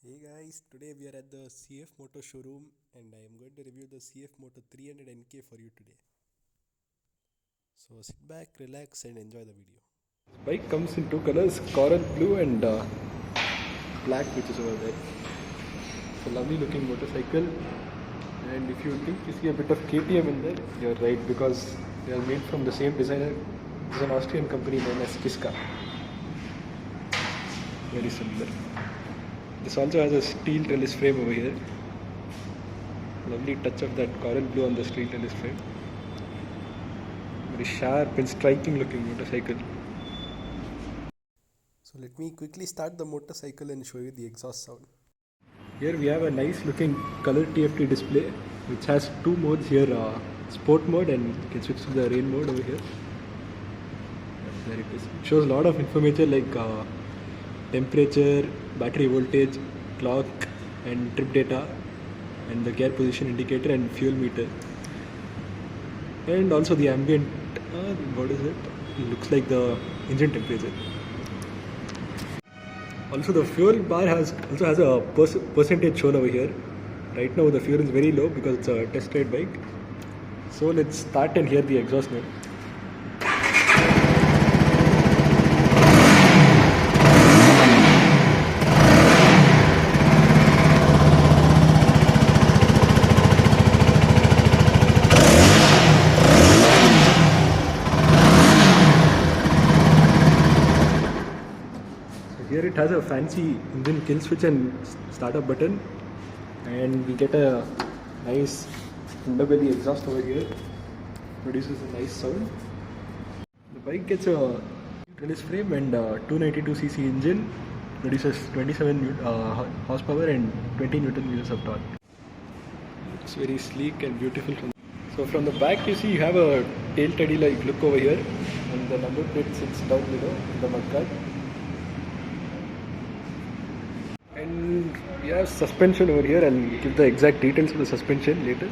Hey guys, today we are at the CF Moto showroom and I am going to review the CF Moto 300 NK for you today. So sit back, relax and enjoy the video. Bike comes in two colors, coral blue and black, which is over there. It's a lovely looking motorcycle, and if you think you see a bit of KTM in there, you're right, because they are made from the same designer. It's an Austrian company known as Kiska. Very similar. This also has a steel trellis frame over here. Lovely touch of that coral blue on the steel trellis frame. Very sharp and striking looking motorcycle. So let me quickly start the motorcycle and show you the exhaust sound. Here we have a nice looking color TFT display which has two modes here, sport mode, and you can switch to the rain mode over here. There it is. It shows a lot of information like temperature, battery voltage, clock and trip data, and the gear position indicator and fuel meter, and also the ambient, what is it? It looks like the engine temperature. Also, the fuel bar also has a percentage shown over here. Right now, the fuel is very low because it's a test ride bike. So let's start and hear the exhaust note. Here it has a fancy engine kill switch and startup button, and we get a nice underbelly exhaust over here. Produces a nice sound. The bike gets a trellis frame and 292cc engine. Produces 27 horsepower and 20 newton meters of torque. It's very sleek and beautiful. So from the back, you see you have a tail teddy like look over here, and the number plate sits down below in the mudguard. And we have suspension over here. I'll give the exact details of the suspension later.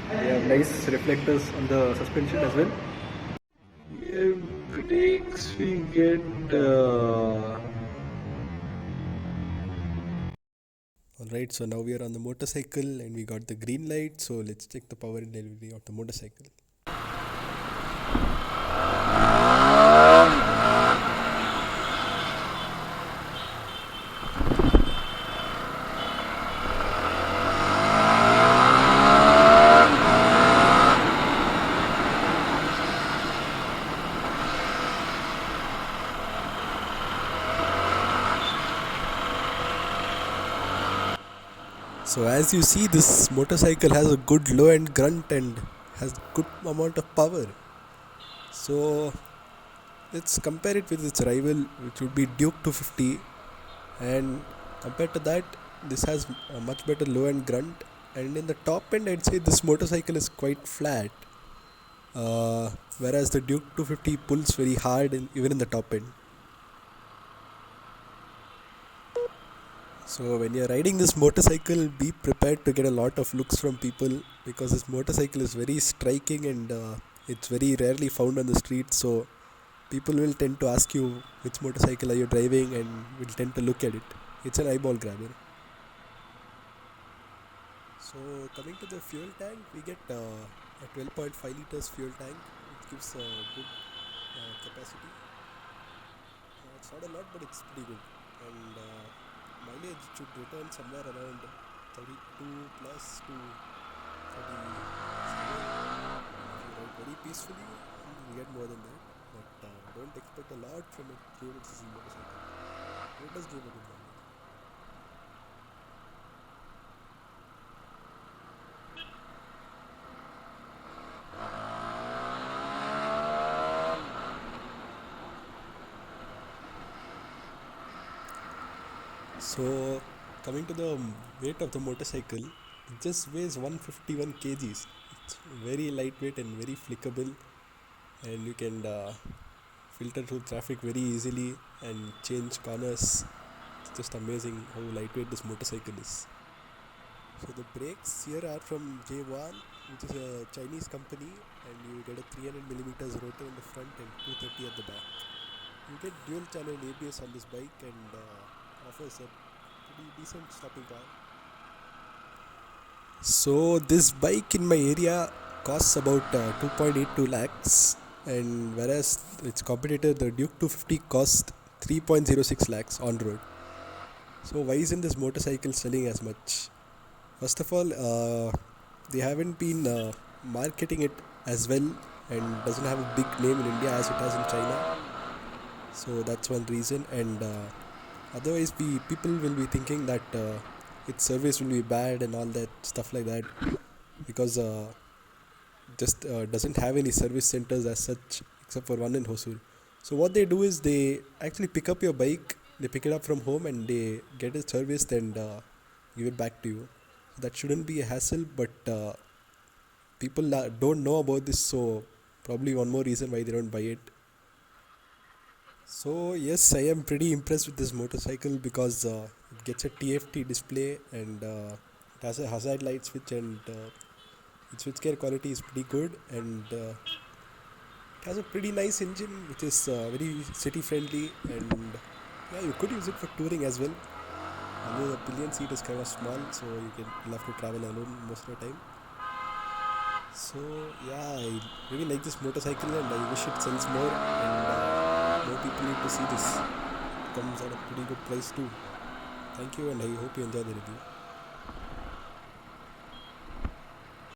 We have nice reflectors on the suspension as well. Brakes we get. Alright, so now we are on the motorcycle and we got the green light. So let's check the power and delivery of the motorcycle. So as you see, this motorcycle has a good low end grunt and has good amount of power. So let's compare it with its rival, which would be Duke 250, and compared to that, this has a much better low end grunt, and in the top end I'd say this motorcycle is quite flat, whereas the Duke 250 pulls very hard even in the top end. So when you're riding this motorcycle, be prepared to get a lot of looks from people, because this motorcycle is very striking and it's very rarely found on the street. So people will tend to ask you which motorcycle are you driving and will tend to look at it. It's an eyeball grabber. So coming to the fuel tank, we get a 12.5 liters fuel tank, which gives a good capacity. It's not a lot, but it's pretty good. And mileage should return somewhere around 32 plus to 37. If you ride very peacefully, you get more than that. But don't expect a lot from a 300cc motorcycle. It does give a good mileage. So coming to the weight of the motorcycle, it just weighs 151 kgs. It's very lightweight and very flickable, and you can filter through traffic very easily and change corners. It's just amazing how lightweight this motorcycle is. So the brakes here are from J1, which is a Chinese company, and you get a 300 millimeters rotor in the front and 230 at the back. You get dual channel ABS on this bike, and offers a pretty decent stopping power. So this bike in my area costs about 2.82 lakhs, and whereas its competitor, the Duke 250, cost 3.06 lakhs on road. So why isn't this motorcycle selling as much? First of all, they haven't been marketing it as well, and doesn't have a big name in India as it has in China. So that's one reason. And otherwise, people will be thinking that its service will be bad and all that stuff like that, because just doesn't have any service centers as such except for one in Hosur. So what they do is they actually pick up your bike, they pick it up from home, and they get it serviced and give it back to you. That shouldn't be a hassle, but people don't know about this, so probably one more reason why they don't buy it. So yes, I am pretty impressed with this motorcycle because it gets a TFT display, and it has a hazard light switch, and its switchgear quality is pretty good, and it has a pretty nice engine which is very city friendly, and yeah, you could use it for touring as well. Although the pillion seat is kind of small, so you'll have to travel alone most of the time. So yeah, I really like this motorcycle, and I wish it sells more, and more people need to see this. It comes at a pretty good price too. Thank you, and I hope you enjoy the review.